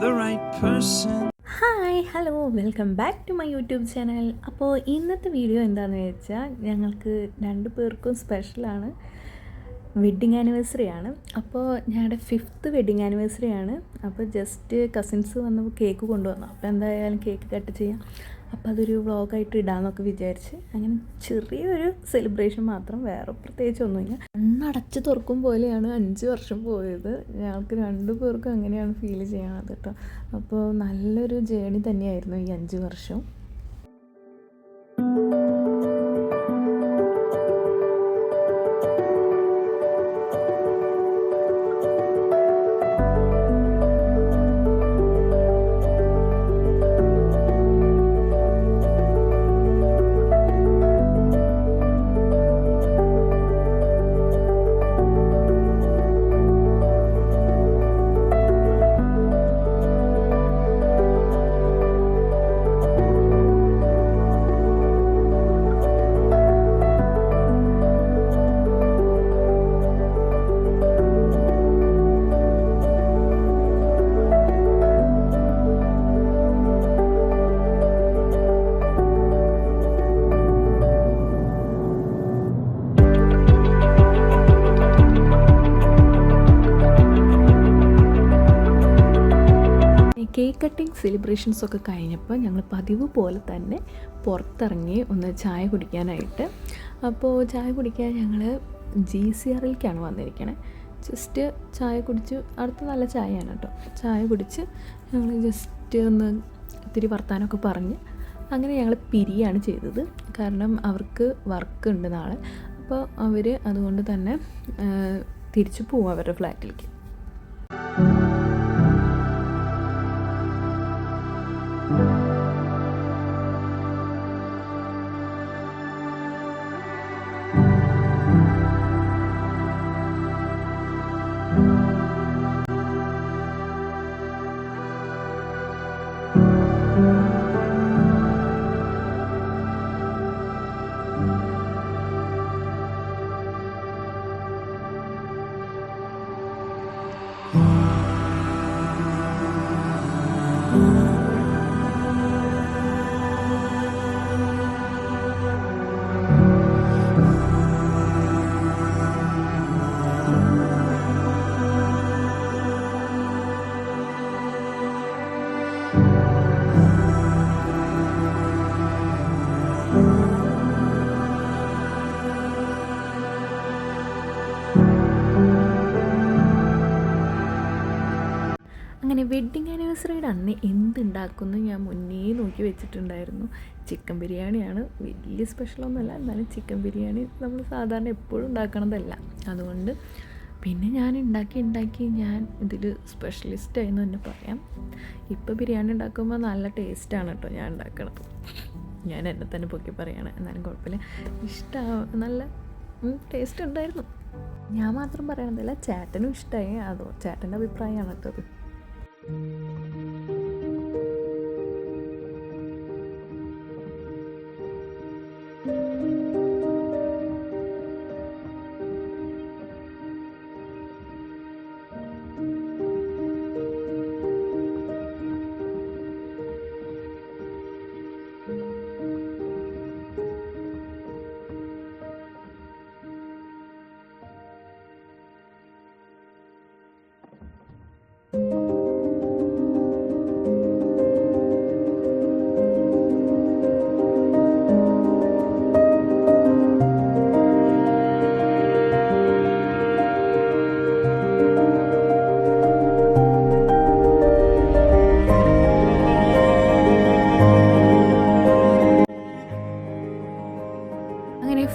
the right person. Hi hello welcome back to my YouTube channel. അപ്പോൾ ഇന്നത്തെ video എന്താണെന്ന് വെച്ചാൽ ഞങ്ങൾക്ക് 2 പേർക്കും സ്പെഷ്യലാണ്. വെഡ്ഡിങ് ആനിവേഴ്സറി ആണ്. അപ്പോൾ ഞങ്ങളുടെ 5th വെഡ്ഡിങ് ആനിവേഴ്സറി ആണ്. അപ്പോൾ ജസ്റ്റ് കസിൻസ് വന്നപ്പോൾ കേക്ക് കൊണ്ടുവന്നു. അപ്പോൾ എന്തായാലും കേക്ക് കട്ട് ചെയ്യാം, അപ്പോൾ അതൊരു വ്ളോഗായിട്ട് ഇടാമെന്നൊക്കെ വിചാരിച്ച് അങ്ങനെ ചെറിയൊരു സെലിബ്രേഷൻ മാത്രം, വേറെ പ്രത്യേകിച്ചൊന്നുമില്ല. കണ്ണടച്ച് തുറക്കും പോലെയാണ് 5 വർഷം പോയത്. ഞങ്ങൾക്ക് 2 പേർക്കും അങ്ങനെയാണ് ഫീൽ ചെയ്യണത് കേട്ടോ. അപ്പോൾ നല്ലൊരു ജേണി തന്നെയായിരുന്നു ഈ 5 വർഷം. കേക്ക് കട്ടിങ് സെലിബ്രേഷൻസൊക്കെ കഴിഞ്ഞപ്പോൾ ഞങ്ങൾ പതിവ് പോലെ തന്നെ പുറത്തിറങ്ങി ഒന്ന് ചായ കുടിക്കാനായിട്ട്. അപ്പോൾ ചായ കുടിക്കാൻ ഞങ്ങൾ GCRലേക്കാണ് വന്നിരിക്കണേ. ജസ്റ്റ് ചായ കുടിച്ച്, അടുത്ത് നല്ല ചായയാണ് കേട്ടോ. ചായ കുടിച്ച് ഞങ്ങൾ ജസ്റ്റ് ഒന്ന് ഇത്തിരി വർത്താനമൊക്കെ പറഞ്ഞ് അങ്ങനെ ഞങ്ങൾ പിരിയാണ് ചെയ്തത്. കാരണം അവർക്ക് വർക്ക് ഉണ്ട് നാളെ. അപ്പോൾ അവർ അതുകൊണ്ട് തന്നെ തിരിച്ചു പോവും അവരുടെ ഫ്ലാറ്റിലേക്ക്. അങ്ങനെ വെഡ്ഡിങ് ആനിവേഴ്സറിയുടെ അന്ന് എന്തുണ്ടാക്കുമെന്ന് ഞാൻ മുന്നേ നോക്കി വെച്ചിട്ടുണ്ടായിരുന്നു. ചിക്കൻ ബിരിയാണിയാണ്, വലിയ സ്പെഷ്യലൊന്നുമല്ല, എന്നാലും ചിക്കൻ ബിരിയാണി നമ്മൾ സാധാരണ എപ്പോഴും ഉണ്ടാക്കണതല്ല. അതുകൊണ്ട് പിന്നെ ഞാൻ ഉണ്ടാക്കി ഞാൻ ഇതിൽ സ്പെഷ്യലിസ്റ്റായിരുന്നു തന്നെ പറയാം. ഇപ്പോൾ ബിരിയാണി ഉണ്ടാക്കുമ്പോൾ നല്ല ടേസ്റ്റാണ് കേട്ടോ ഞാൻ ഉണ്ടാക്കണത്. ഞാൻ എന്നെ തന്നെ പൊക്കി പറയുകയാണ്, എന്നാലും കുഴപ്പമില്ല, നല്ല ടേസ്റ്റ് ഉണ്ടായിരുന്നു. ഞാൻ മാത്രം പറയണതല്ല, ചേട്ടനും ഇഷ്ടമായി. അതോ ചേട്ടൻ്റെ അഭിപ്രായമാണ് കേട്ടത്.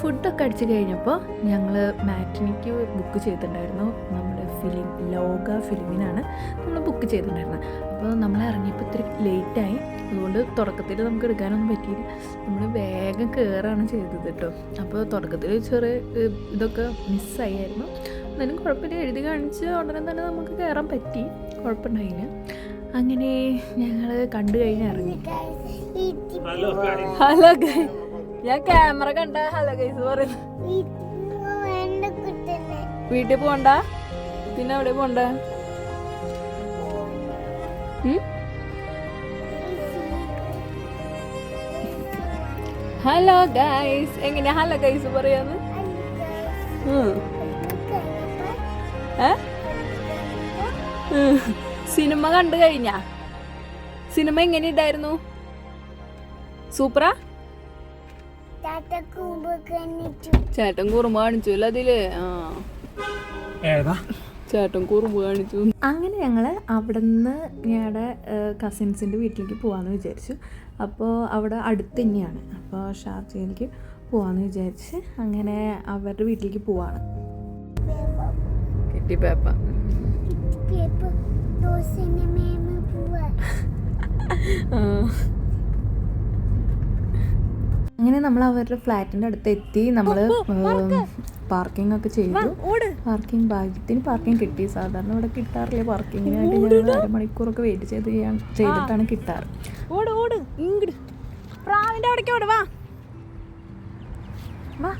ഫുഡൊക്കെ അടിച്ച് കഴിഞ്ഞപ്പോൾ ഞങ്ങൾ മാറ്റിനിക്ക് ബുക്ക് ചെയ്തിട്ടുണ്ടായിരുന്നു. നമ്മുടെ ലോക ഫിലിമിനാണ് നമ്മൾ ബുക്ക് ചെയ്തിട്ടുണ്ടായിരുന്നത്. അപ്പോൾ നമ്മൾ ഇറങ്ങിയപ്പോൾ ഇത്തിരി ലേറ്റായി. അതുകൊണ്ട് തുടക്കത്തിൽ നമുക്ക് എടുക്കാനൊന്നും പറ്റിയില്ല. നമ്മൾ വേഗം കയറാണ് ചെയ്തത് കേട്ടോ. അപ്പോൾ തുടക്കത്തിൽ ചെറിയ ഇതൊക്കെ മിസ്സായിരുന്നു. എന്നാലും കുഴപ്പമില്ല, എഴുതി കാണിച്ച് ഉടനെ തന്നെ നമുക്ക് കയറാൻ പറ്റി, കുഴപ്പമുണ്ടായില്ല. അങ്ങനെ ഞങ്ങൾ കണ്ടു കഴിഞ്ഞ് ഇറങ്ങി. ഹലോ ഗൈസ്, ഞാൻ ക്യാമറ കണ്ട ഹലോ ഗൈസ് പറയുന്നു. വീട്ടിൽ പോകണ്ട, പിന്നെ എവിടെ പോണ്ട? Hello guys. എങ്ങനെയാ ഹലോ ഗൈസ് പറയാന്ന്? സിനിമ കണ്ടു കഴിഞ്ഞാ? സിനിമ എങ്ങനെ ഉണ്ടായിരുന്നു? സൂപ്പറാ? ചേട്ടൻ കുറുമ്പ് കാണിച്ചു അല്ലേ അതില്? ചേട്ടൻ കുറുമ്പ് കാണിച്ചു. അങ്ങനെ ഞങ്ങള് അവിടെ നിന്ന് ഞങ്ങളുടെ കസിൻസിൻ്റെ വീട്ടിലേക്ക് പോകാമെന്ന് വിചാരിച്ചു. അപ്പോൾ അവിടെ അടുത്ത് തന്നെയാണ്. അപ്പോൾ ഷാർജയിലേക്ക് പോകാമെന്ന് വിചാരിച്ച് അങ്ങനെ അവരുടെ വീട്ടിലേക്ക് പോവാണ്. കിട്ടി പേപ്പ. അങ്ങനെ നമ്മൾ അവരുടെ ഫ്ലാറ്റിൻ്റെ അടുത്ത് എത്തി. നമ്മൾ പാർക്കിംഗ് ഒക്കെ ചെയ്തു. പാർക്കിംഗ് ഭാഗ്യത്തിന് പാർക്കിംഗ് കിട്ടി. സാധാരണ ഇവിടെ കിട്ടാറില്ല പാർക്കിങ്ങിനായിട്ട്. ഞങ്ങൾ അരമണിക്കൂറൊക്കെ വെയിറ്റ് ചെയ്തിട്ടാണ് കിട്ടാറ്. പ്രാവിൻ്റെ അവിടേക്ക് ഓട്. വാ വാ.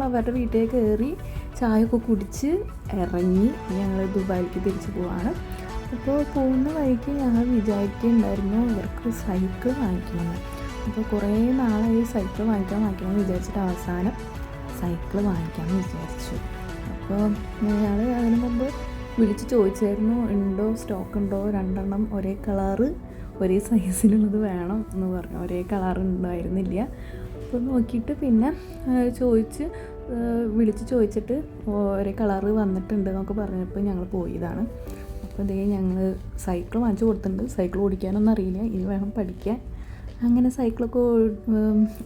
അവരുടെ വീട്ടിൽ കയറി ചായയൊക്കെ കുടിച്ച് ഇറങ്ങി ഞങ്ങൾ ദുബായിലേക്ക് തിരിച്ചു പോവാണ്. അപ്പോൾ പോകുന്ന വഴിക്ക് ഞങ്ങൾ വിചാരിക്കുന്നുണ്ടായിരുന്നു ഇവർക്ക് സൈക്കിൾ വാങ്ങിക്കണമെന്ന്. അപ്പോൾ കുറേ നാളായി സൈക്കിൾ വാങ്ങിക്കണമെന്ന് വിചാരിച്ചിട്ട് അവസാനം സൈക്കിൾ വാങ്ങിക്കാമെന്ന് വിചാരിച്ചു. അപ്പോൾ ഞങ്ങൾ അതിന് മുമ്പ് വിളിച്ച് ചോദിച്ചായിരുന്നു ഉണ്ടോ, സ്റ്റോക്ക് ഉണ്ടോ, 2 എണ്ണം ഒരേ കളറ് ഒരേ സൈസിനുള്ളത് വേണം എന്ന് പറഞ്ഞു. ഒരേ കളർ ഉണ്ടായിരുന്നില്ല. അപ്പോൾ നോക്കിയിട്ട് പിന്നെ വിളിച്ച് ചോദിച്ചിട്ട് ഒരേ കളറ് വന്നിട്ടുണ്ട് എന്നൊക്കെ പറഞ്ഞപ്പോൾ ഞങ്ങൾ പോയതാണ്. അപ്പോൾ ഇതേ ഞങ്ങൾ സൈക്കിൾ വാങ്ങിച്ചു കൊടുത്തിട്ടുണ്ട്. സൈക്കിൾ ഓടിക്കാനൊന്നും അറിയില്ല, ഇനി വേണം പഠിക്കാൻ. അങ്ങനെ സൈക്കിളൊക്കെ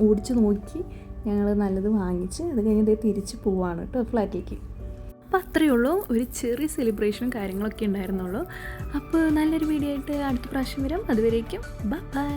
ഓടിച്ച് നോക്കി ഞങ്ങൾ നല്ലത് വാങ്ങിച്ച് അത് കഴിഞ്ഞ് ഇതേ തിരിച്ച് പോവാണ് കേട്ടോ ഫ്ലാറ്റിലേക്ക്. അപ്പോൾ അത്രയേ ഉള്ളൂ, ഒരു ചെറിയ സെലിബ്രേഷനും കാര്യങ്ങളൊക്കെ ഉണ്ടായിരുന്നുള്ളൂ. അപ്പോൾ നല്ലൊരു വീഡിയോ ആയിട്ട് അടുത്ത പ്രാവശ്യം വരാം. അതുവരേക്കും ബൈ.